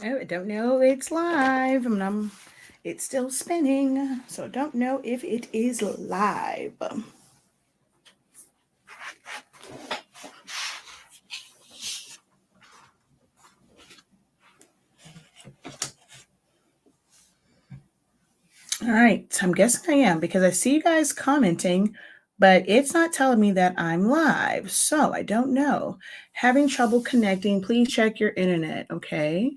Oh, I don't know if it's live. It's still spinning, so don't know if it is live. All right, so I'm guessing I am because I see you guys commenting, but it's not telling me that I'm live, so I don't know. Having trouble connecting, please check your internet, okay?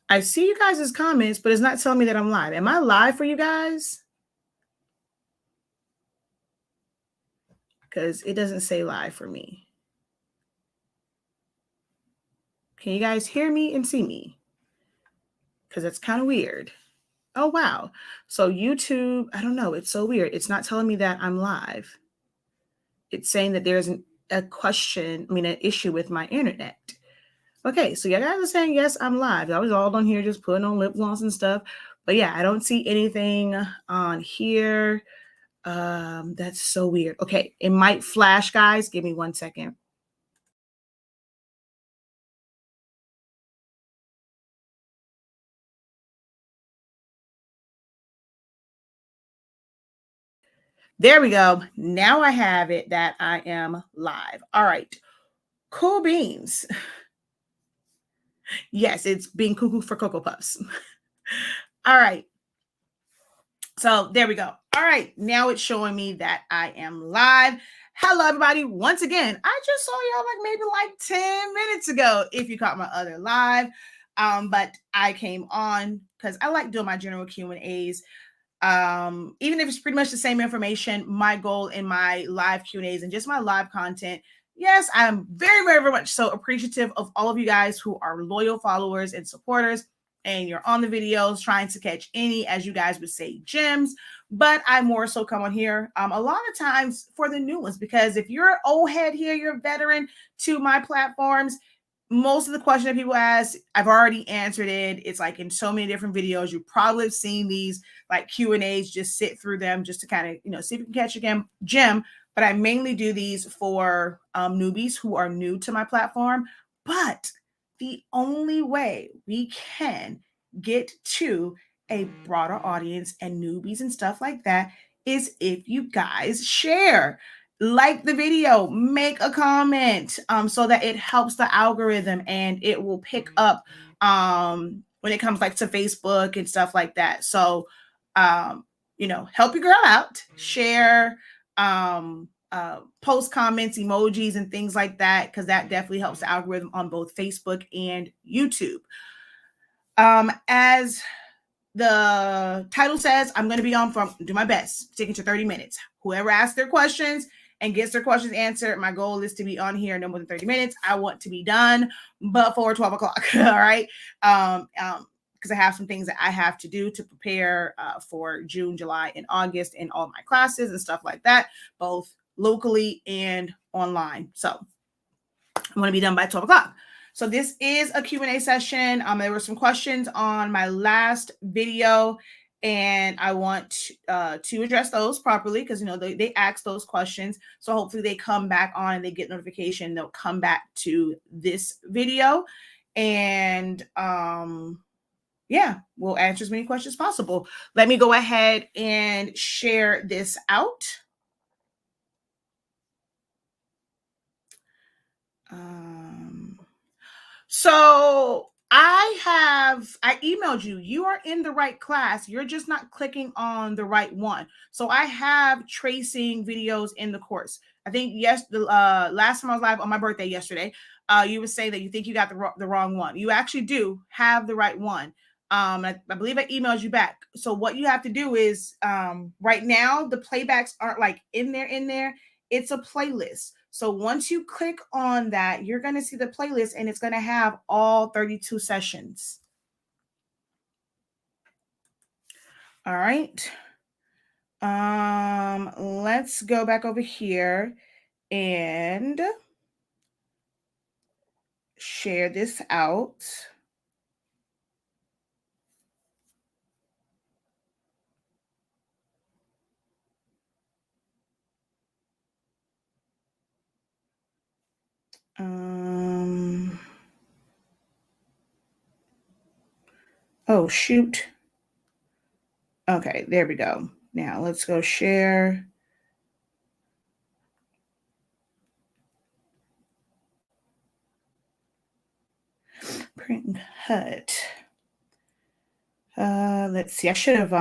I see you guys' comments, but it's not telling me that I'm live. Am I live for you guys? Because it doesn't say live for me. Can you guys hear me and see me? Because it's kind of weird. Oh, wow. So YouTube, I don't know. It's so weird. It's not telling me that I'm live. It's saying that there's an issue with my internet. Okay, so you guys are saying, yes, I'm live. I was all on here just putting on lip gloss and stuff. But yeah, I don't see anything on here. That's so weird. Okay, it might flash, guys. Give me 1 second. There we go. Now I have it that I am live. All right. Cool beans. Yes, it's being cuckoo for Cocoa Puffs. All right. So there we go. All right. Now it's showing me that I am live. Hello, everybody. Once again, I just saw y'all maybe 10 minutes ago, if you caught my other live. But I came on because I like doing my general Q&As. Even if it's pretty much the same information, my goal in my live Q&As and just my live content. Yes, I'm very, very, very much so appreciative of all of you guys who are loyal followers and supporters, and you're on the videos trying to catch any, as you guys would say, gems. But I more so come on here a lot of times for the new ones, because if you're an old head here, you're a veteran to my platforms, most of the questions that people ask, I've already answered it. It's like in so many different videos. You probably have seen these like Q&As, just sit through them just to kind of, see if you can catch a gem. But I mainly do these for newbies who are new to my platform. But the only way we can get to a broader audience and newbies and stuff like that is if you guys share. Like the video, make a comment so that it helps the algorithm and it will pick up when it comes to Facebook and stuff like that. So help your girl out, share, post comments, emojis, and things like that, because that definitely helps the algorithm on both Facebook and YouTube. As the title says, I'm going to be on from do my best, sticking to 30 minutes. Whoever asks their questions and gets their questions answered, my goal is to be on here no more than 30 minutes. I want to be done before 12 o'clock. All right. Because I have some things that I have to do to prepare for June, July, and August in all my classes and stuff like that, both locally and online. So I want to be done by 12 o'clock. So this is a Q&A session. There were some questions on my last video, and I want to address those properly because, they ask those questions. So hopefully they come back on and they get notification. They'll come back to this video. And yeah, we'll answer as many questions as possible. Let me go ahead and share this out. So I emailed you. You are in the right class. You're just not clicking on the right one. So I have tracing videos in the course. I think the last time I was live on my birthday yesterday, you would say that you think you got the wrong one. You actually do have the right one. I believe I emailed you back. So what you have to do is right now the playbacks aren't in there. It's a playlist. So once you click on that, you're going to see the playlist and it's going to have all 32 sessions. All right. Let's go back over here and share this out. Oh, shoot. Okay, there we go. Now let's go share. Print and cut. Let's see. I should have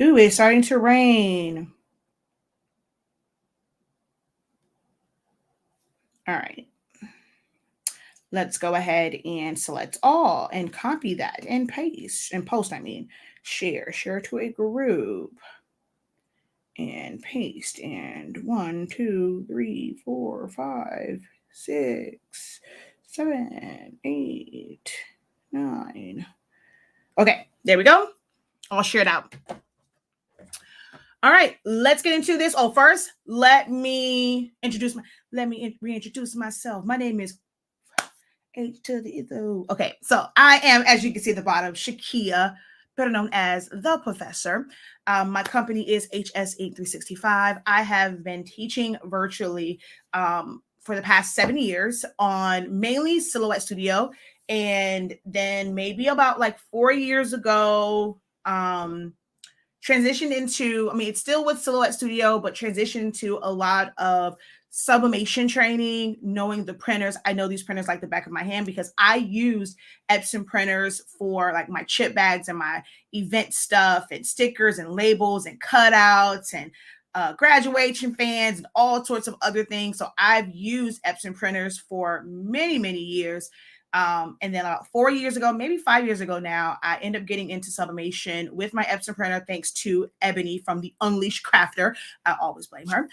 ooh, it's starting to rain. All right. Let's go ahead and select all and copy that and paste and post. I mean, share to a group and paste. And 1, 2, 3, 4, 5, 6, 7, 8, 9. Okay, there we go. I'll share it out. All right, let's get into this. Oh, first, let me reintroduce myself. My name is H to the O. Okay, so I am, as you can see at the bottom, Shakia, better known as the Professor. My company is HS8365. I have been teaching virtually for the past 7 years on mainly Silhouette Studio, and then maybe about like 4 years ago, transitioned into, I mean, it's still with Silhouette Studio, but transitioned to a lot of sublimation training, knowing the printers. I know these printers like the back of my hand because I used Epson printers for like my chip bags and my event stuff and stickers and labels and cutouts and graduation fans and all sorts of other things. So I've used Epson printers for many, many years. And then about 4 years ago, maybe 5 years ago now, I ended up getting into sublimation with my Epson printer, thanks to Ebony from the Unleashed Crafter. I always blame her.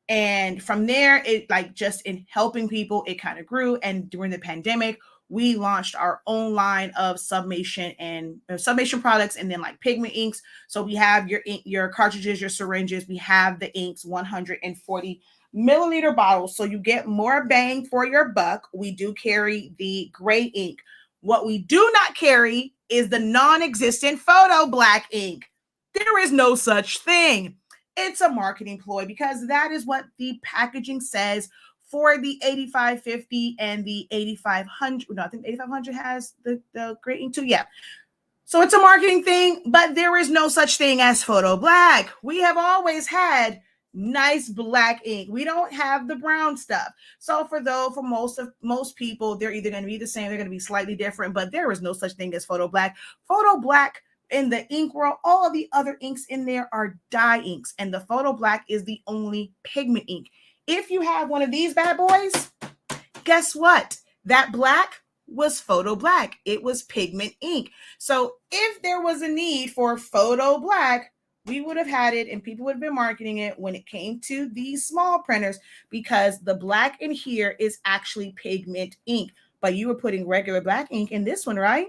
And from there, it like just in helping people, it kind of grew. And during the pandemic, we launched our own line of sublimation and sublimation products, and then like pigment inks. So we have your ink, your cartridges, your syringes. We have the inks, 140 milliliter bottles, so you get more bang for your buck. We do carry the gray ink. What we do not carry is the non-existent photo black ink. There is no such thing. It's a marketing ploy because that is what the packaging says for the 8550 and the 8500. No, I think 8500 has the gray ink too. Yeah. So it's a marketing thing, but there is no such thing as photo black. We have always had nice black ink. We don't have the brown stuff. So for most people, they're either going to be the same, they're going to be slightly different, but there is no such thing as photo black. Photo black in the ink world, all of the other inks in there are dye inks, and the photo black is the only pigment ink. If you have one of these bad boys, guess what? That black was photo black. It was pigment ink. So if there was a need for photo black, we would have had it and people would have been marketing it when it came to these small printers, because the black in here is actually pigment ink. But you were putting regular black ink in this one, right?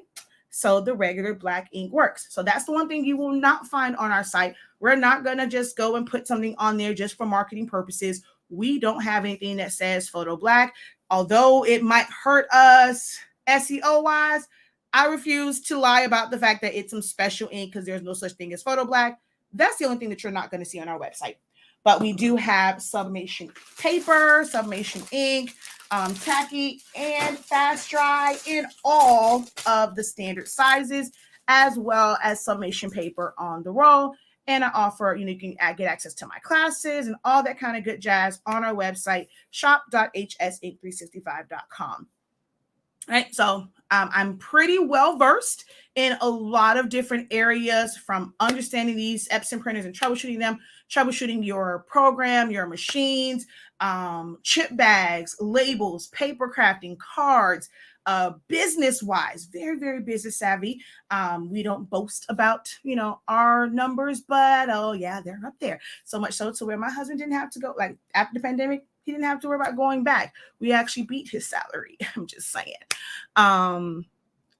So the regular black ink works. So that's the one thing you will not find on our site. We're not going to just go and put something on there just for marketing purposes. We don't have anything that says photo black. Although it might hurt us SEO wise, I refuse to lie about the fact that it's some special ink, because there's no such thing as photo black. That's the only thing that you're not going to see on our website. But we do have sublimation paper, sublimation ink, tacky and fast dry in all of the standard sizes, as well as sublimation paper on the roll. And I offer, you can get access to my classes and all that kind of good jazz on our website, shop.hs8365.com. Right. So I'm pretty well versed in a lot of different areas, from understanding these Epson printers and troubleshooting them, troubleshooting your program, your machines, chip bags, labels, paper crafting, cards, business wise, very, very business savvy. We don't boast about, our numbers, but oh yeah, they're up there. So much so to where my husband didn't have to go, like after the pandemic, he didn't have to worry about going back. We actually beat his salary. I'm just saying.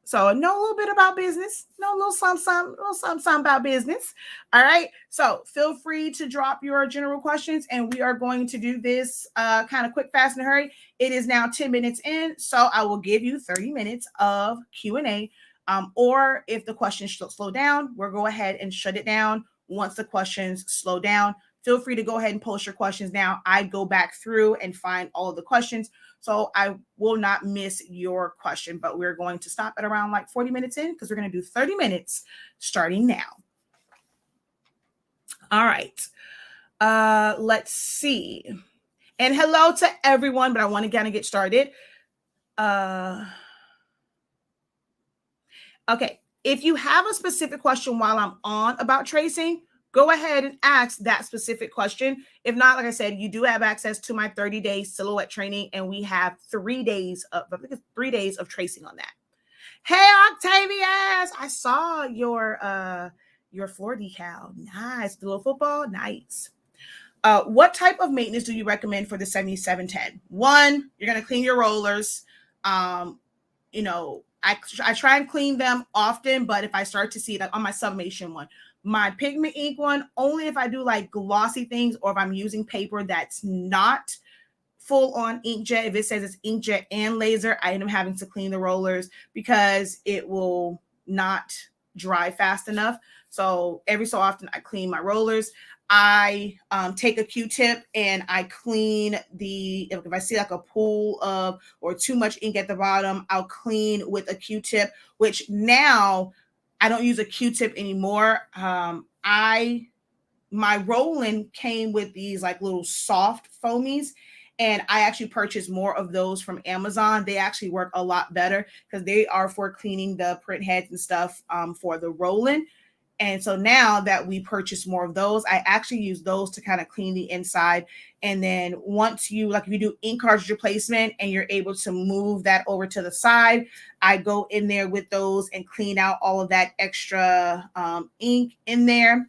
So know a little bit about business, know a little something about business. All right. So feel free to drop your general questions, and we are going to do this kind of quick, fast, and hurry. It is now 10 minutes in, so I will give you 30 minutes of Q&A. Or if the questions slow down, we'll go ahead and shut it down once the questions slow down. Feel free to go ahead and post your questions now. I go back through and find all of the questions, so I will not miss your question, but we're going to stop at around like 40 minutes in because we're going to do 30 minutes starting now. All right. Let's see. And hello to everyone, but I want to kind of get started. Okay. If you have a specific question while I'm on about tracing, go ahead and ask that specific question. If not, like I said, you do have access to my 30-day silhouette training, and we have 3 days of, I think it's 3 days of tracing on that. Hey, Octavius, I saw your floor decal. Nice. The little football. Nice. What type of maintenance do you recommend for the 7710? One, you're going to clean your rollers. You know, I try and clean them often, but if I start to see, like on my sublimation one, my pigment ink one, only if I do like glossy things, or if I'm using paper that's not full on inkjet. If it says it's inkjet and laser, I end up having to clean the rollers because it will not dry fast enough. So every so often I clean my rollers. I take a Q-tip and I clean if I see like a pool of or too much ink at the bottom, I'll clean with a Q-tip, which now I don't use a Q-tip anymore. My rolling came with these like little soft foamies, and I actually purchased more of those from Amazon. They actually work a lot better because they are for cleaning the print heads and stuff for the rolling. And so now that we purchase more of those, I actually use those to kind of clean the inside. And then once you, like if you do ink cartridge replacement and you're able to move that over to the side, I go in there with those and clean out all of that extra ink in there.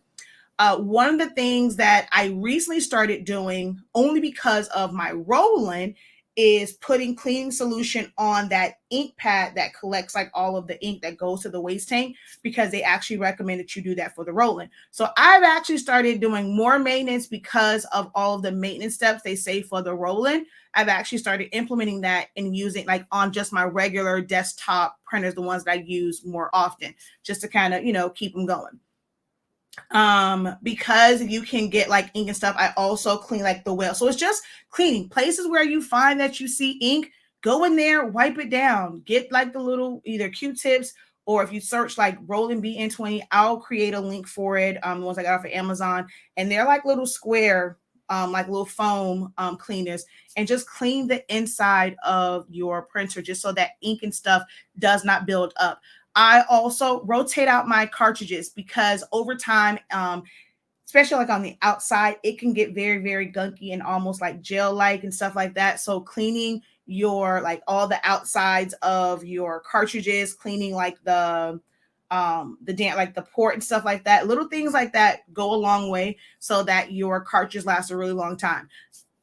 One of the things that I recently started doing only because of my rolling is putting cleaning solution on that ink pad that collects like all of the ink that goes to the waste tank, because they actually recommend that you do that for the rolling. So I've actually started doing more maintenance because of all of the maintenance steps they say for the rolling. I've actually started implementing that and using like on just my regular desktop printers, the ones that I use more often, just to kind of, you know, keep them going. Because you can get like ink and stuff, I also clean like the well. So it's just cleaning places where you find that you see ink, go in there, wipe it down, get like the little either Q-tips, or if you search like rolling BN20, I'll create a link for it. The ones I got off of Amazon, and they're like little square, like little foam cleaners, and just clean the inside of your printer just so that ink and stuff does not build up. I also rotate out my cartridges because over time, especially like on the outside, it can get very, very gunky and almost like gel-like and stuff like that. So cleaning your like all the outsides of your cartridges, cleaning like the like the port and stuff like that, little things like that go a long way so that your cartridges last a really long time.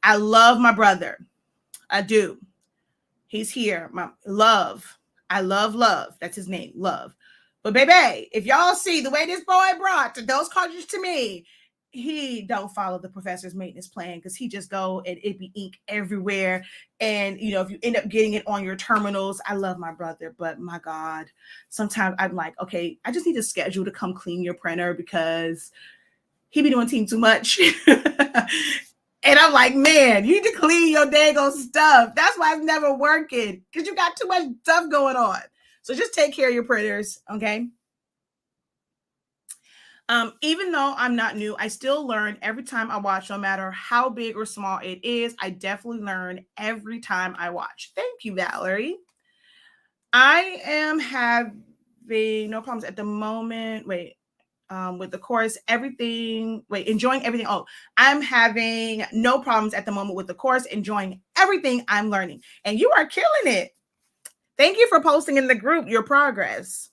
I love my brother. I do. He's here. My love. I love. That's his name, Love. But baby, if y'all see the way this boy brought those cartridges to me, he don't follow the professor's maintenance plan because he just go and it be ink everywhere. And you know, if you end up getting it on your terminals, I love my brother, but my God, sometimes I'm like, okay, I just need a schedule to come clean your printer because he be doing team too much. And I'm like, man, you need to clean your daggone stuff. That's why it's never working, because you got too much stuff going on. So just take care of your printers, okay? Even though I'm not new, I still learn every time I watch, no matter how big or small it is. I definitely learn every time I watch. Thank you, Valerie. I am having no problems at the moment. With the course, enjoying everything. Oh, I'm having no problems at the moment with the course, enjoying everything I'm learning. And you are killing it. Thank you for posting in the group your progress.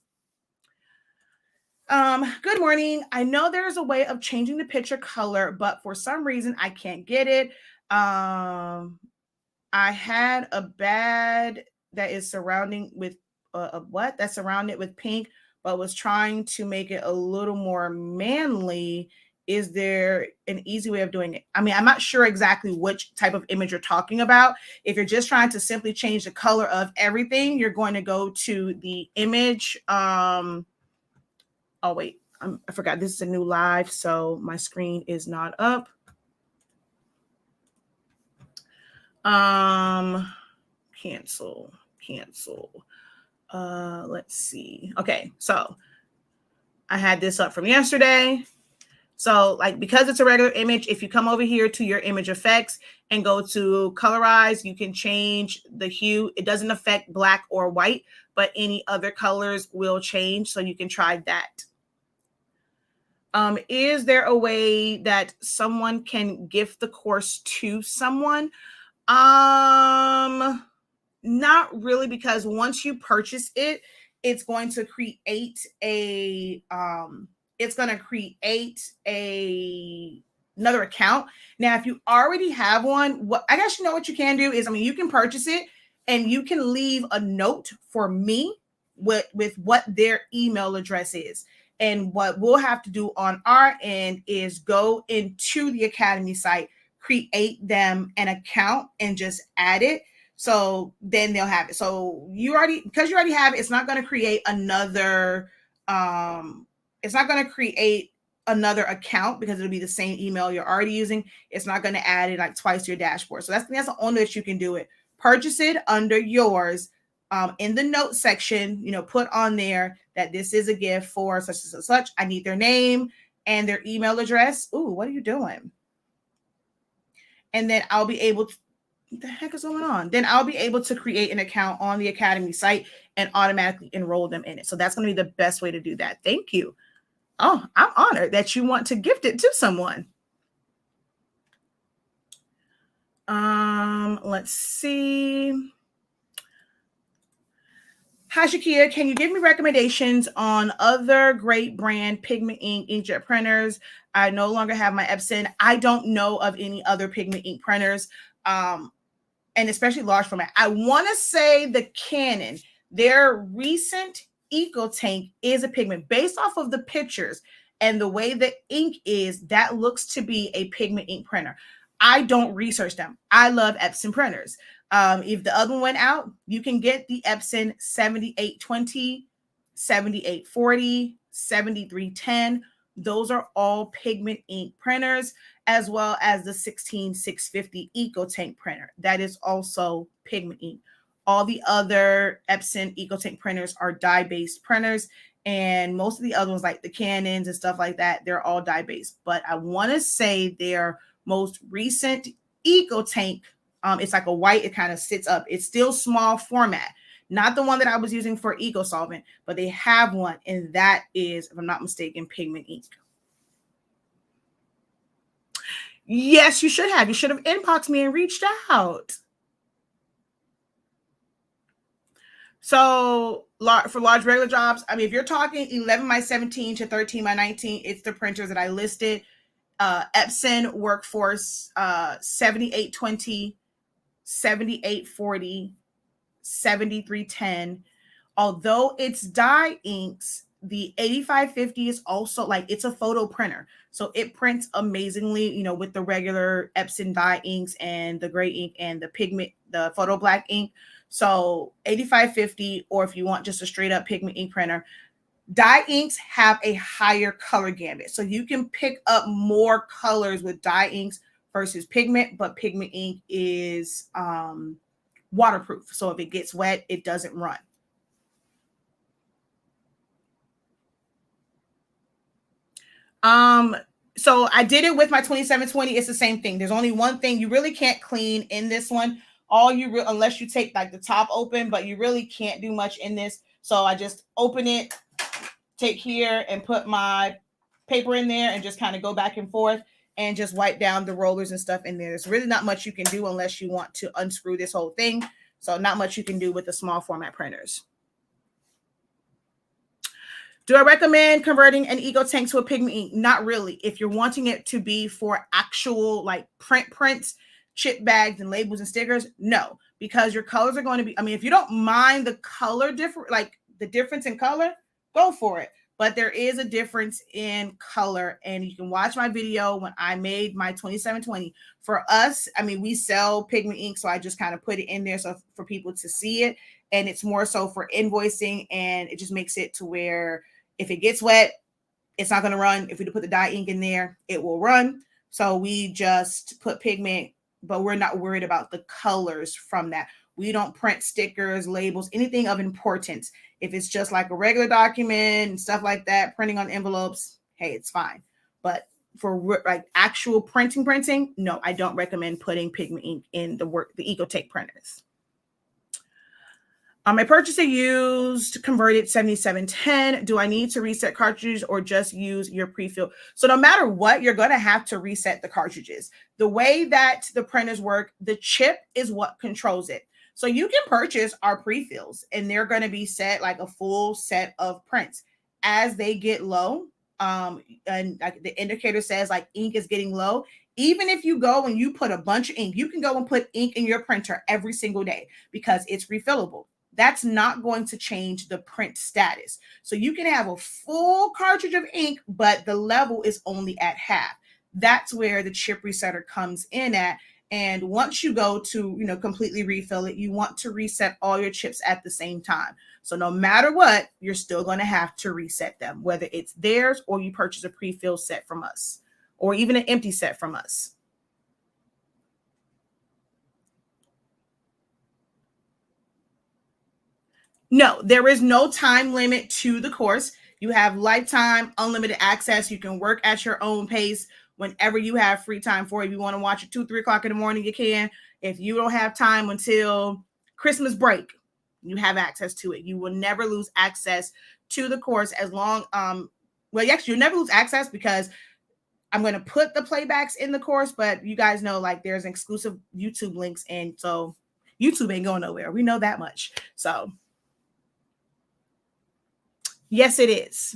Good morning. I know there's a way of changing the picture color, but for some reason I can't get it. I had a bad that is surrounding with what that's surrounded with pink, but was trying to make it a little more manly. Is there an easy way of doing it? I mean, I'm not sure exactly which type of image you're talking about. If you're just trying to simply change the color of everything, you're going to go to the image. Oh, wait, I forgot this is a new live, so my screen is not up. Cancel. Let's see. Okay, so I had this up from yesterday. So like, because it's a regular image, if you come over here to your image effects and go to colorize, you can change the hue. It doesn't affect black or white, but any other colors will change. So you can try that. Is there a way that someone can gift the course to someone? Not really, because once you purchase it, it's going to create another account. Now, if you already have one, I guess you know what you can do is, I mean, you can purchase it and you can leave a note for me with what their email address is. And what we'll have to do on our end is go into the Academy site, create them an account, and just add it. So then they'll have it. So because you already have it, it's not going to create another account, because it'll be the same email you're already using. It's not going to add it like twice to your dashboard. So that's the only way you can do it. Purchase it under yours. In the notes section, put on there that this is a gift for such and such. I need their name and their email address. Ooh, what are you doing? And then I'll be able to, what the heck is going on? Then I'll be able to create an account on the Academy site and automatically enroll them in it. So that's going to be the best way to do that. Thank you. Oh, I'm honored that you want to gift it to someone. Let's see. Hi, Shakia. Can you give me recommendations on other great brand Pigment ink inkjet printers? I no longer have my Epson. I don't know of any other Pigment ink printers, and especially large format. I want to say the Canon, their recent Eco Tank is a Pigment. Based off of the pictures and the way the ink is, that looks to be a Pigment ink printer. I don't research them. I love Epson printers. If the other one went out, you can get the Epson 7820, 7840, 7310. Those are all Pigment ink printers, as well as the 16650 Eco Tank printer. That is also Pigment ink. All the other Epson Eco Tank printers are dye-based printers, and most of the other ones, like the Canons and stuff like that, they're all dye-based. But I want to say their most recent Eco Tank, it's like a white, it kind of sits up. It's still small format, not the one that I was using for Eco Solvent, but they have one, and that is, if I'm not mistaken, Pigment ink. Yes, you should have. You should have inboxed me and reached out. So for large regular jobs, I mean, if you're talking 11 by 17 to 13 by 19, it's the printers that I listed. Epson Workforce 7820, 7840, 7310. Although it's dye inks, the 8550 is also like, it's a photo printer. So it prints amazingly, with the regular Epson dye inks and the gray ink and the Pigment, the photo black ink. So 8550, or if you want just a straight up Pigment ink printer, dye inks have a higher color gamut. So you can pick up more colors with dye inks versus Pigment, but Pigment ink is waterproof. So if it gets wet, it doesn't run. So I did it with my 2720. It's the same thing. There's only one thing you really can't clean in this one. Unless you take like the top open, but you really can't do much in this. So I just open it, take here and put my paper in there and just kind of go back and forth and just wipe down the rollers and stuff in there. There's really not much you can do unless you want to unscrew this whole thing. So not much you can do with the small format printers. Do I recommend converting an Eco Tank to a Pigment ink? Not really. If you're wanting it to be for actual like prints, chip bags and labels and stickers, no, because your colors are going to be, I mean, if you don't mind the color different, like the difference in color, go for it. But there is a difference in color, and you can watch my video when I made my 2720. For us, I mean, we sell pigment ink, so I just kind of put it in there so for people to see it, and it's more so for invoicing, and it just makes it to where if it gets wet, it's not going to run. If we put the dye ink in there, it will run. So we just put pigment, but we're not worried about the colors from that. We don't print stickers, labels, anything of importance. If it's just like a regular document and stuff like that, printing on envelopes, hey, it's fine. But for like actual printing, no, I don't recommend putting pigment ink in the EcoTape printers. I purchased a used converted 7710. Do I need to reset cartridges or just use your pre-fill? So no matter what, you're going to have to reset the cartridges. The way that the printers work, the chip is what controls it. So you can purchase our pre-fills, and they're going to be set like a full set of prints. As they get low, and like the indicator says like ink is getting low, even if you go and you put a bunch of ink, you can go and put ink in your printer every single day because it's refillable. That's not going to change the print status. So you can have a full cartridge of ink, but the level is only at half. That's where the chip resetter comes in at. And once you go to, completely refill it, you want to reset all your chips at the same time. So no matter what, you're still going to have to reset them, whether it's theirs or you purchase a pre-filled set from us or even an empty set from us. No, there is no time limit to the course. You have lifetime, unlimited access. You can work at your own pace whenever you have free time for it. If you want to watch it 2, 3 o'clock in the morning, you can. If you don't have time until Christmas break, you have access to it. You will never lose access to the course as long, well, actually, you'll never lose access because I'm going to put the playbacks in the course, but you guys know like there's exclusive YouTube links, and so YouTube ain't going nowhere. We know that much. So yes, it is.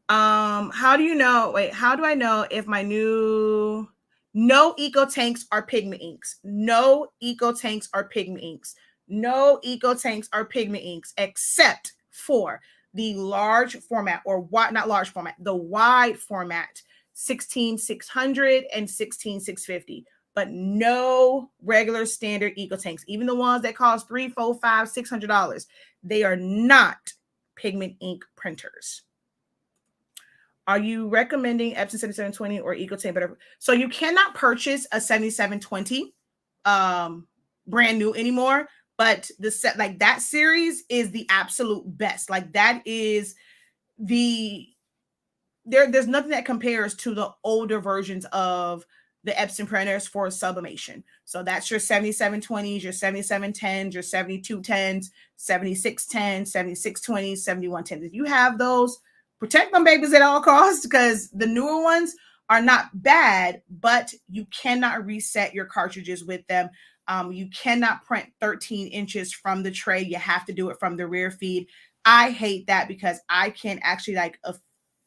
How do I know if my no eco tanks are pigment inks? No eco tanks are pigment inks. No eco tanks are pigment inks, except for the large format, or not large format, the wide format, 16600 and 16650. But no regular standard eco tanks, even the ones that cost $300, $400, $500, $600. They are not pigment ink printers. Are you recommending Epson 7720 or EcoTape? So you cannot purchase a 7720 brand new anymore, but the set like that series is the absolute best. Like that is there's nothing that compares to the older versions of the Epson printers for sublimation. So that's your 7720s, your 7710s, your 7210s, 7610s, 7620s, 7110s. If you have those, protect them babies at all costs, because the newer ones are not bad, but you cannot reset your cartridges with them. You cannot print 13 inches from the tray. You have to do it from the rear feed. I hate that because I can actually like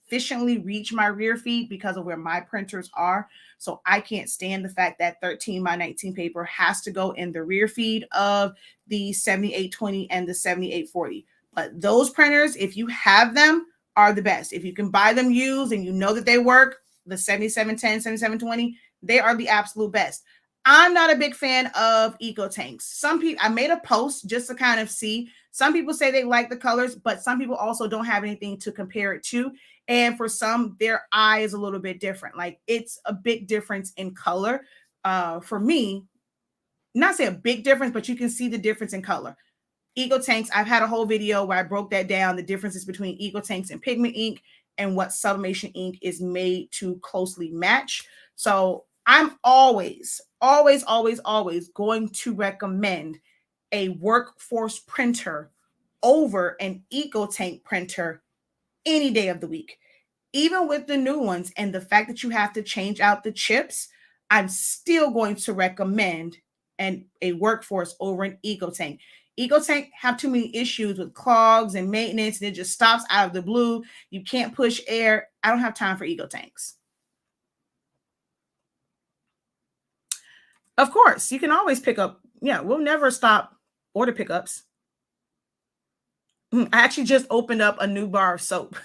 efficiently reach my rear feed because of where my printers are. So I can't stand the fact that 13 by 19 paper has to go in the rear feed of the 7820 and the 7840. But those printers, if you have them, are the best. If you can buy them used and you know that they work, the 7710, 7720, they are the absolute best. I'm not a big fan of eco tanks. Some people, I made a post just to kind of see. Some people say they like the colors, but some people also don't have anything to compare it to. And for some, their eye is a little bit different. Like it's a big difference in color. For me, not say a big difference, but you can see the difference in color. Eco tanks, I've had a whole video where I broke that down, the differences between eco tanks and pigment ink and what sublimation ink is made to closely match. So I'm always going to recommend a workforce printer over an eco tank printer any day of the week. Even with the new ones and the fact that you have to change out the chips, I'm still going to recommend a workforce over an eco tank. Eco tank have too many issues with clogs and maintenance, and it just stops out of the blue. You can't push air. I don't have time for eco tanks. Of course, you can always pick up. Yeah, we'll never stop order pickups. I actually just opened up a new bar of soap.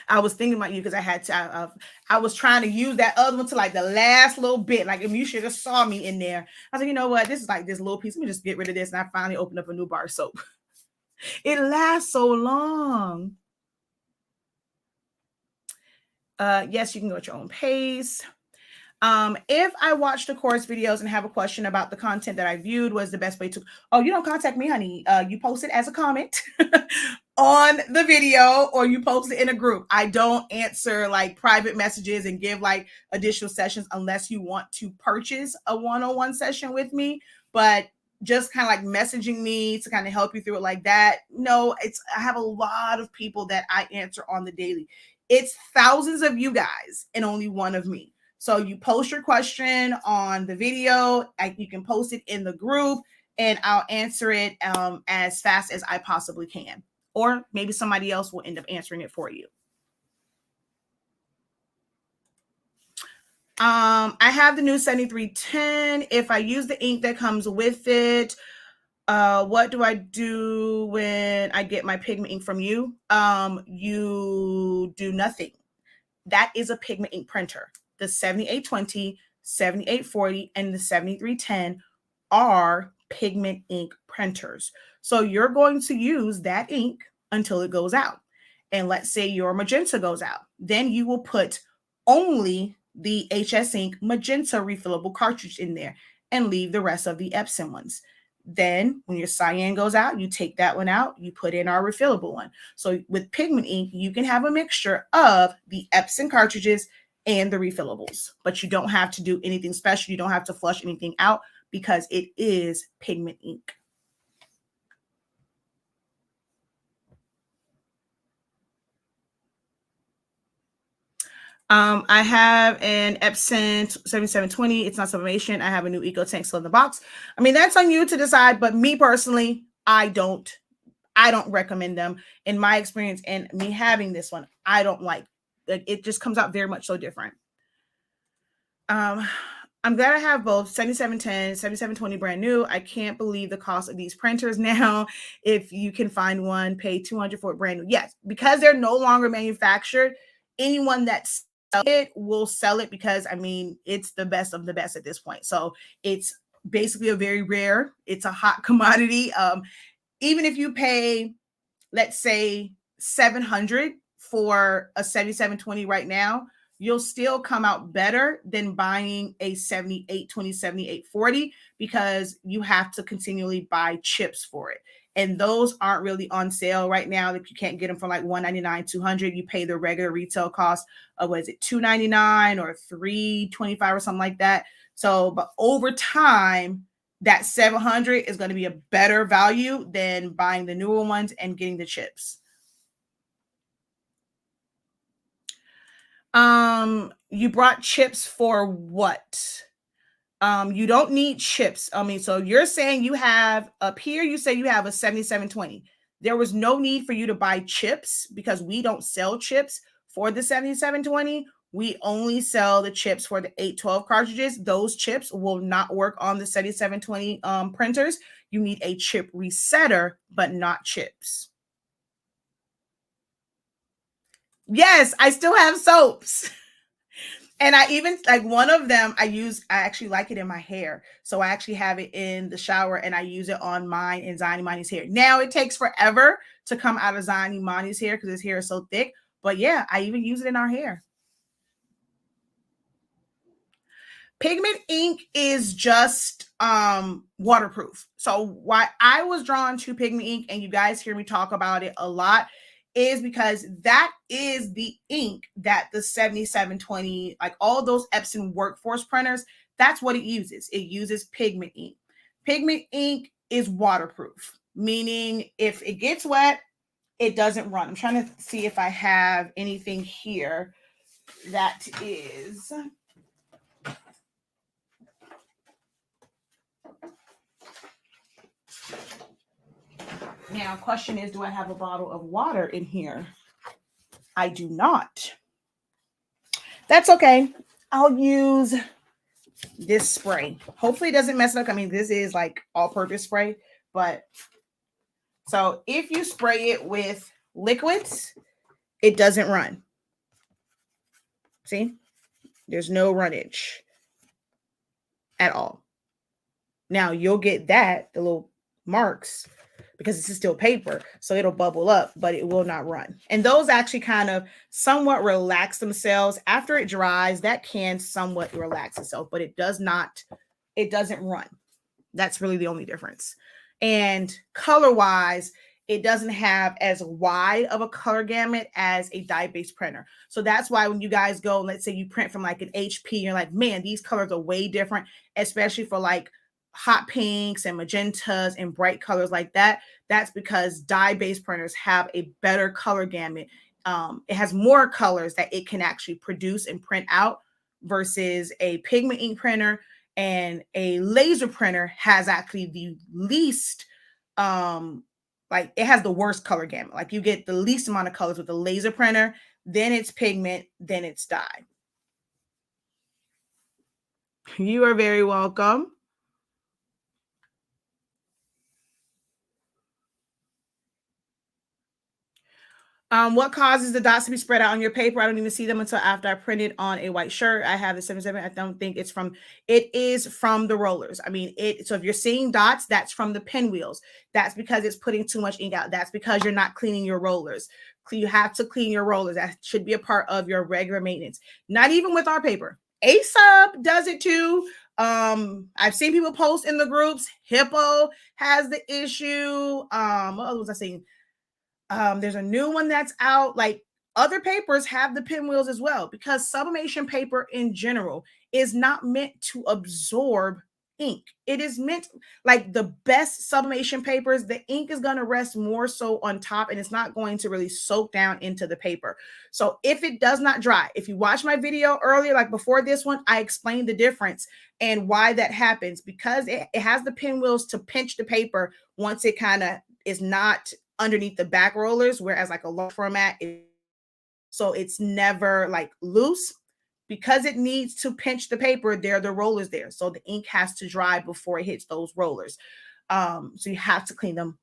I was thinking about you because I had to. I was trying to use that other one to like the last little bit. Like if you should have saw me in there, I was like, you know what? This is like this little piece. Let me just get rid of this. And I finally opened up a new bar of soap. It lasts so long. Yes, you can go at your own pace. If I watch the course videos and have a question about the content that I viewed, was the best way to, oh, you don't contact me, honey. You post it as a comment on the video, or you post it in a group. I don't answer like private messages and give like additional sessions unless you want to purchase a one-on-one session with me. But just kind of like messaging me to kind of help you through it like that. No, I have a lot of people that I answer on the daily. It's thousands of you guys and only one of me. So you post your question on the video, you can post it in the group, and I'll answer it as fast as I possibly can. Or maybe somebody else will end up answering it for you. I have the new 7310. If I use the ink that comes with it, what do I do when I get my pigment ink from you? You do nothing. That is a pigment ink printer. The 7820, 7840, and the 7310 are pigment ink printers. So you're going to use that ink until it goes out. And let's say your magenta goes out. Then you will put only the HS Ink magenta refillable cartridge in there and leave the rest of the Epson ones. Then when your cyan goes out, you take that one out, you put in our refillable one. So with pigment ink, you can have a mixture of the Epson cartridges and the refillables, but you don't have to do anything special. You don't have to flush anything out because it is pigment ink. I have an Epson 7720. It's not sublimation. I have a new Eco Tank still in the box. I mean, that's on you to decide, but me personally, I don't recommend them. In my experience and me having this one, I don't like it. It just comes out very much so different. I'm glad I have both 7710, 7720 brand new. I can't believe the cost of these printers now. If you can find one, pay $200 for it brand new. Yes, because they're no longer manufactured, anyone that's it will sell it because I mean it's the best of the best at this point. So it's basically a very rare, it's a hot commodity. Even if you pay, let's say $700 for a 7720 right now, you'll still come out better than buying a 7820, 7840 because you have to continually buy chips for it. And those aren't really on sale right now. Like you can't get them for like $199, $200. You pay the regular retail cost of what is it, $299 or $325 or something like that. So, but over time, that $700 is going to be a better value than buying the newer ones and getting the chips. You brought chips for what? You don't need chips. I mean, so you're saying you have up here, you say you have a 7720. There was no need for you to buy chips because we don't sell chips for the 7720. We only sell the chips for the 812 cartridges. Those chips will not work on the 7720 printers. You need a chip resetter, but not chips. Yes, I still have soaps. And I even like one of them I actually like it in my hair. So I actually have it in the shower and I use it on mine and Zion Imani's hair. Now it takes forever to come out of Zion Imani's hair because his hair is so thick. But yeah, I even use it in our hair. Pigment ink is just waterproof. So why I was drawn to pigment ink, and you guys hear me talk about it a lot, is because that is the ink that the 7720, like all those Epson workforce printers, that's what it uses. It uses pigment ink. Pigment ink is waterproof, meaning if it gets wet, it doesn't run. I'm trying to see if I have anything here that is. Now, question is, do I have a bottle of water in here? I do not. That's okay. I'll use this spray. Hopefully it doesn't mess it up. I mean, this is like all-purpose spray, but so if you spray it with liquids, it doesn't run. See? There's no runnage at all. Now you'll get that, the little marks, because this is still paper, so it'll bubble up, but it will not run. And those actually kind of somewhat relax themselves after it dries. That can somewhat relax itself, but it doesn't run. That's really the only difference. And color-wise, it doesn't have as wide of a color gamut as a dye-based printer. So that's why when you guys go, let's say you print from like an HP, you're like, man, these colors are way different, especially for like hot pinks and magentas and bright colors like that. That's because dye-based printers have a better color gamut. It has more colors that it can actually produce and print out versus a pigment ink printer, and a laser printer has actually the least, like it has the worst color gamut. Like you get the least amount of colors with the laser printer, then it's pigment, then it's dye. You are very welcome. What causes the dots to be spread out on your paper? I don't even see them until after I print it on a white shirt. I have the 77. I don't think it's from, it is from the rollers. I mean, so if you're seeing dots, that's from the pinwheels. That's because it's putting too much ink out. That's because you're not cleaning your rollers. You have to clean your rollers. That should be a part of your regular maintenance. Not even with our paper. Aesop does it too. I've seen people post in the groups. Hippo has the issue. What was I saying? There's a new one that's out. Like other papers have the pinwheels as well, because sublimation paper in general is not meant to absorb ink. It is meant, like the best sublimation papers, the ink is going to rest more so on top and it's not going to really soak down into the paper. So if it does not dry, if you watch my video earlier, like before this one, I explained the difference and why that happens, because it has the pinwheels to pinch the paper once it kind of is not underneath the back rollers, whereas like a large format so it's never like loose. Because it needs to pinch the paper, there are the rollers there, so the ink has to dry before it hits those rollers. So you have to clean them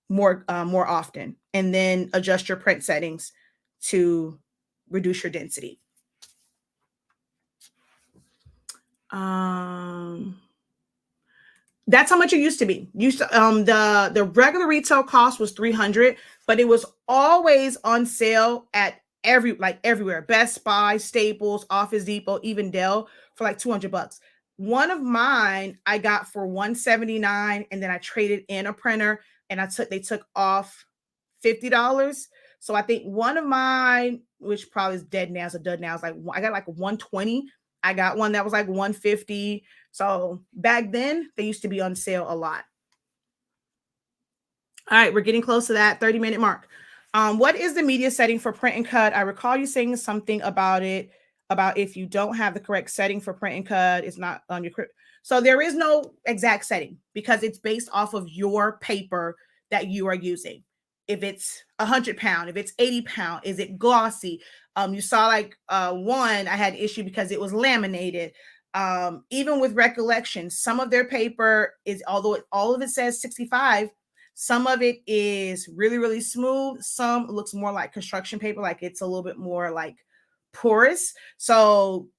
more often, and then adjust your print settings to reduce your density. That's how much it used to be. The regular retail cost was $300, but it was always on sale at everywhere. Best Buy, Staples, Office Depot, even Dell for like $200. One of mine I got for $179, and then I traded in a printer and they took off $50. So I think one of mine, which probably is dead now, is like I got like 120. I got one that was like 150. So back then they used to be on sale a lot. All right, we're getting close to that 30-minute mark. What is the media setting for print and cut? I recall you saying something about it, about if you don't have the correct setting for print and cut, it's not on your. So there is no exact setting because it's based off of your paper that you are using. If it's 100 pound, if it's 80 pound, is it glossy? You saw like one I had issue because it was laminated. Even with Recollection, some of their paper is, although all of it says 65, some of it is really, really smooth. Some looks more like construction paper, like it's a little bit more like porous. So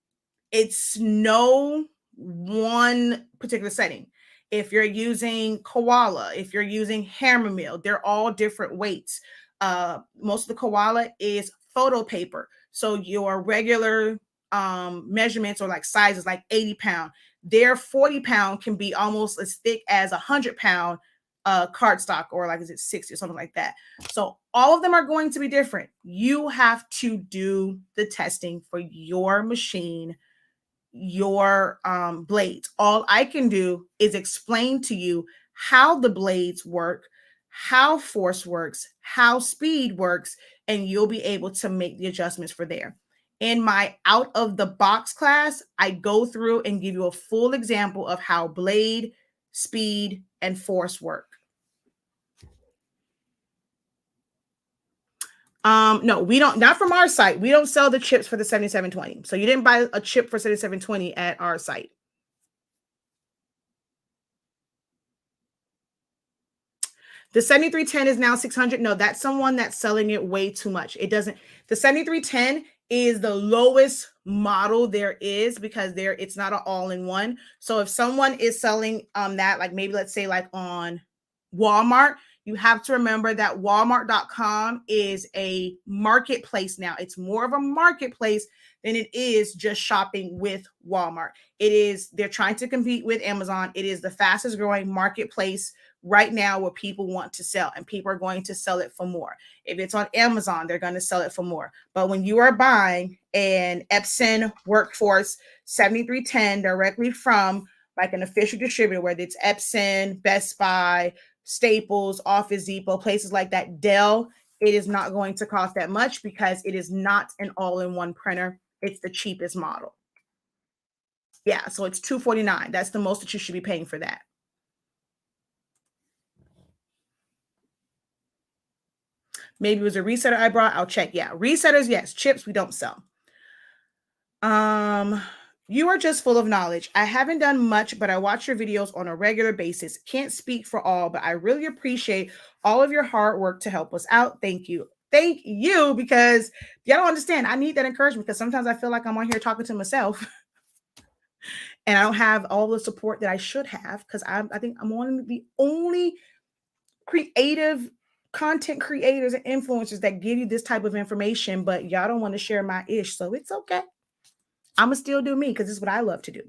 it's no one particular setting. If you're using Koala, if you're using Hammer Mill, they're all different weights. Most of the Koala is photo paper. So your regular measurements or like sizes like 80 pound. Their 40 pound can be almost as thick as 100 pound cardstock, or like is it 60 or something like that. So all of them are going to be different. You have to do the testing for your machine, your blades. All I can do is explain to you how the blades work, how force works, how speed works, and you'll be able to make the adjustments for there. In my out of the box class, I go through and give you a full example of how blade, speed, and force work. No, we don't, not from our site. We don't sell the chips for the 7720. So you didn't buy a chip for 7720 at our site. The 7310 is now 600. No, that's someone that's selling it way too much. It doesn't. The 7310 is the lowest model there is because it's not an all-in-one. So if someone is selling that, like maybe let's say like on Walmart, you have to remember that Walmart.com is a marketplace now. It's more of a marketplace than it is just shopping with Walmart. They're trying to compete with Amazon. It is the fastest growing marketplace right now where people want to sell, and people are going to sell it for more. If it's on Amazon, they're going to sell it for more. But when you are buying an Epson Workforce 7310 directly from like an official distributor, whether it's Epson, Best Buy, Staples, Office Depot, places like that, Dell, it is not going to cost that much because it is not an all-in-one printer. It's the cheapest model. Yeah, so it's $249. That's the most that you should be paying for that. Maybe it was a resetter I brought. I'll check. Yeah, resetters, yes. Chips, we don't sell. You are just full of knowledge. I haven't done much, but I watch your videos on a regular basis. Can't speak for all, but I really appreciate all of your hard work to help us out. Thank you. Thank you, because y'all don't understand. I need that encouragement because sometimes I feel like I'm on here talking to myself and I don't have all the support that I should have because I think I'm one of the only creative content creators and influencers that give you this type of information, but y'all don't want to share my ish. So it's okay. I'm going to still do me because this is what I love to do.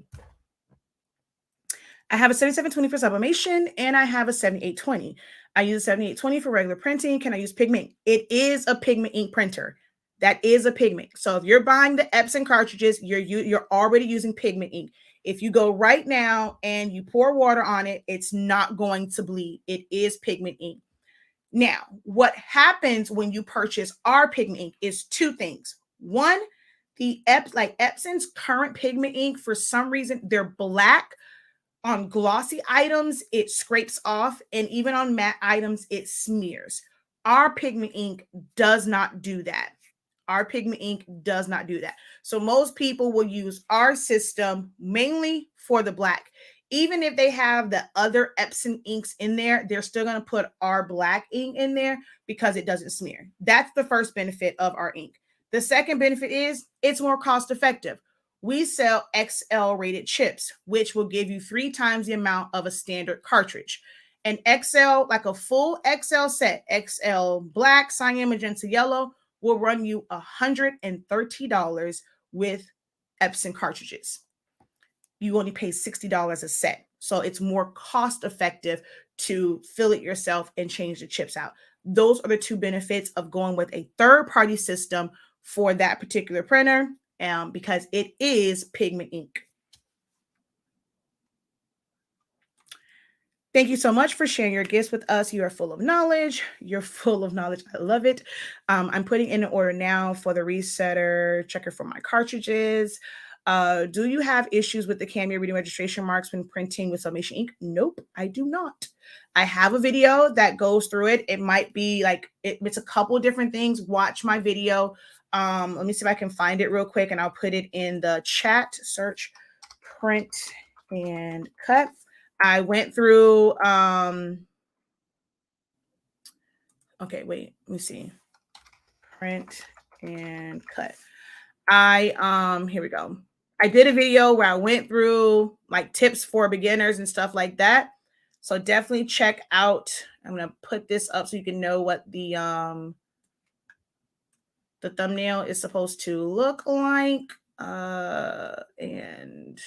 I have a 7720 for sublimation and I have a 7820. I use a 7820 for regular printing. Can I use Pigment? It is a Pigment ink printer. That is a Pigment. So if you're buying the Epson cartridges, you're already using Pigment ink. If you go right now and you pour water on it, it's not going to bleed. It is Pigment ink. Now, what happens when you purchase our Pigment ink is two things. One, Epson's current Pigment ink, for some reason, they're black. On glossy items, it scrapes off, and even on matte items, it smears. Our Pigment ink does not do that. Our Pigment ink does not do that. So most people will use our system mainly for the black. Even if they have the other Epson inks in there, they're still going to put our black ink in there because it doesn't smear. That's the first benefit of our ink. The second benefit is it's more cost effective. We sell XL rated chips, which will give you 3 times the amount of a standard cartridge. An XL, like a full XL set, XL black, cyan, magenta, yellow, will run you $130 with Epson cartridges. You only pay $60 a set. So it's more cost effective to fill it yourself and change the chips out. Those are the two benefits of going with a third-party system for that particular printer, because it is Pigment ink. Thank you so much for sharing your gifts with us. You are full of knowledge. You're full of knowledge. I love it. I'm putting in an order now for the resetter checker for my cartridges. Do you have issues with the Cameo reading registration marks when printing with sublimation ink? Nope, I do not. I have a video that goes through it. It might be like, it's a couple different things. Watch my video. Let me see if I can find it real quick and I'll put it in the chat. Search print and cut. I went through, okay, wait, let me see. Print and cut. Here we go. I did a video where I went through like tips for beginners and stuff like that. So definitely check out, I'm going to put this up so you can know what the thumbnail is supposed to look like. And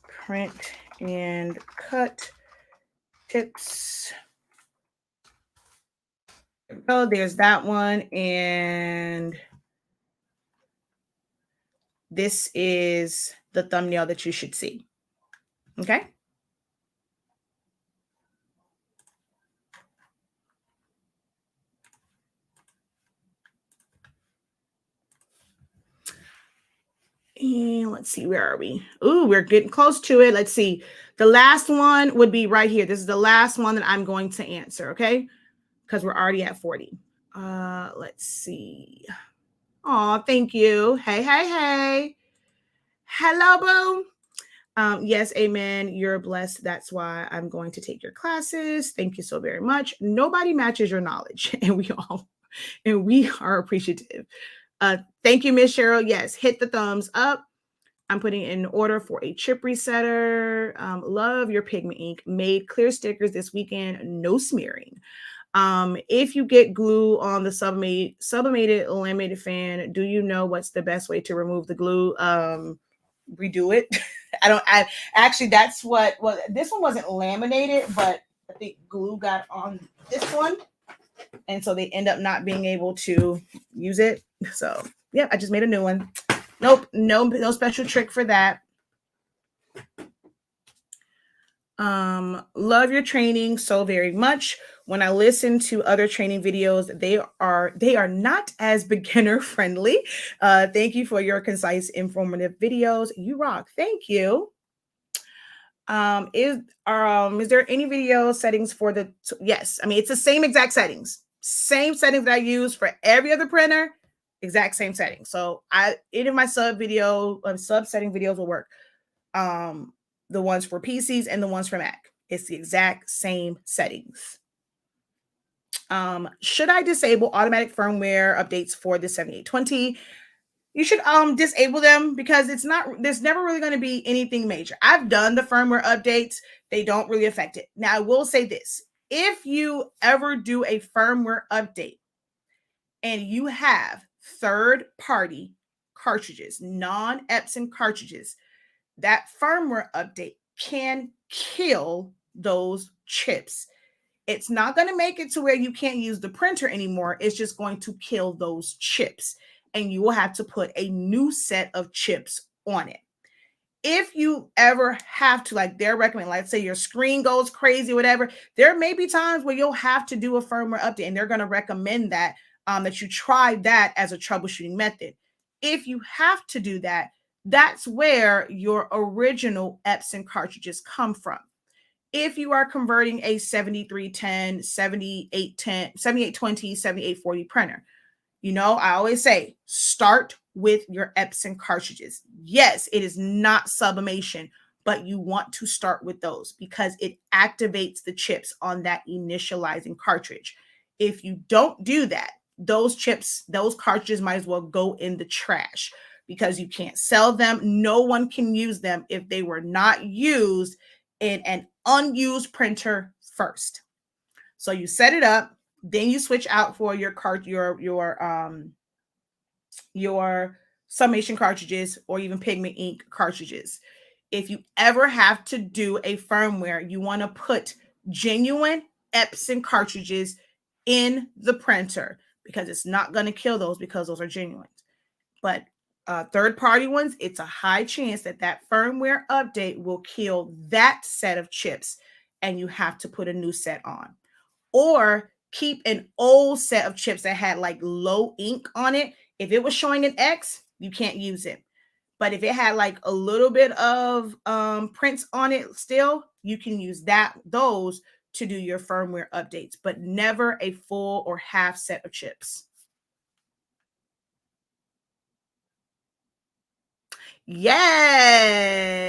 print and cut tips. Oh, there's that one. And this is the thumbnail that you should see. Okay. And let's see, where are we? Ooh, we're getting close to it. Let's see. The last one would be right here. This is the last one that I'm going to answer, okay? Because we're already at 40. Let's see. Oh, thank you. Hey, hey, hey. Hello, boo. Yes, amen. You're blessed. That's why I'm going to take your classes. Thank you so very much. Nobody matches your knowledge, and we are appreciative. Thank you, Miss Cheryl. Yes, hit the thumbs up. I'm putting in an order for a chip resetter. Love your pigment ink. Made clear stickers this weekend. No smearing. If you get glue on the sublimated laminated fan, do you know what's the best way to remove the glue? Redo it. I actually, that's what this one wasn't laminated, but I think glue got on this one. And so they end up not being able to use it. So yeah, I just made a new one. Nope, no special trick for that. Love your training so very much. When I listen to other training videos, they are not as beginner friendly. Thank you for your concise, informative videos. You rock. Thank you. Is there any video settings for the yes, I mean it's the same exact settings. Same settings that I use for every other printer, exact same settings. So any of my sub setting videos will work. The ones for PCs and the ones for Mac. It's the exact same settings. Should I disable automatic firmware updates for the 7820? You should disable them because there's never really going to be anything major. I've done the firmware updates. They don't really affect it. Now, I will say this. If you ever do a firmware update and you have third-party cartridges, non-Epson cartridges, that firmware update can kill those chips. It's not going to make it to where you can't use the printer anymore. It's just going to kill those chips. And you will have to put a new set of chips on it. If you ever have to, like they're recommending, let's say your screen goes crazy, whatever, there may be times where you'll have to do a firmware update, and they're going to recommend that you try that as a troubleshooting method. If you have to do that, that's where your original Epson cartridges come from. If you are converting a 7310, 7810, 7820, 7840 printer, I always say, start with your Epson cartridges. Yes, it is not sublimation, but you want to start with those because it activates the chips on that initializing cartridge. If you don't do that, those cartridges might as well go in the trash because you can't sell them. No one can use them if they were not used in an unused printer first. So you set it up. Then you switch out for your summation cartridges or even pigment ink cartridges. If you ever have to do a firmware, you want to put genuine Epson cartridges in the printer because it's not going to kill those because those are genuine. But third-party ones, it's a high chance that firmware update will kill that set of chips and you have to put a new set on. Or keep an old set of chips that had like low ink on it. If it was showing an X, you can't use it. But if it had like a little bit of prints on it still, you can use those to do your firmware updates, but never a full or half set of chips. Yes.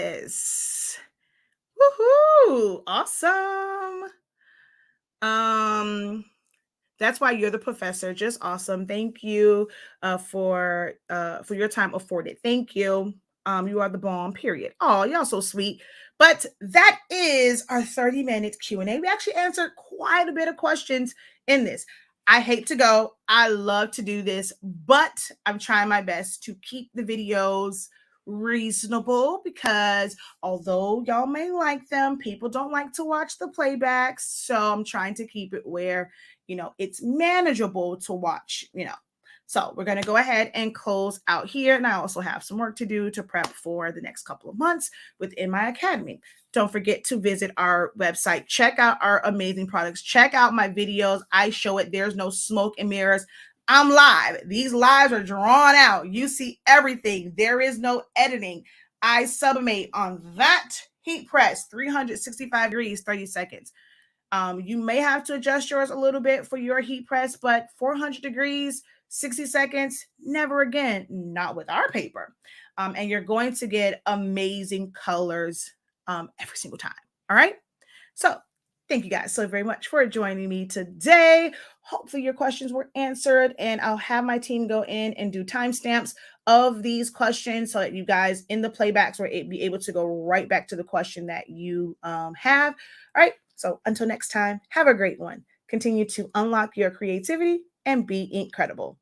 Woohoo! Awesome. That's why you're the professor. Just awesome. Thank you for your time afforded. Thank you. You are the bomb, period. Oh, y'all so sweet. But that is our 30-minute Q&A. We actually answered quite a bit of questions in this. I hate to go. I love to do this, but I'm trying my best to keep the videos reasonable because although y'all may like them, people don't like to watch the playbacks. So I'm trying to keep it where, it's manageable to watch, So we're going to go ahead and close out here. And I also have some work to do to prep for the next couple of months within my academy. Don't forget to visit our website. Check out our amazing products. Check out my videos. I show it. There's no smoke and mirrors. I'm live. These lives are drawn out. You see everything. There is no editing. I sublimate on that heat press, 365 degrees, 30 seconds. You may have to adjust yours a little bit for your heat press, but 400 degrees, 60 seconds, never again, not with our paper. And you're going to get amazing colors every single time. All right. So thank you guys so very much for joining me today. Hopefully your questions were answered, and I'll have my team go in and do timestamps of these questions so that you guys in the playbacks will be able to go right back to the question that you have. All right. So until next time, have a great one. Continue to unlock your creativity and be incredible.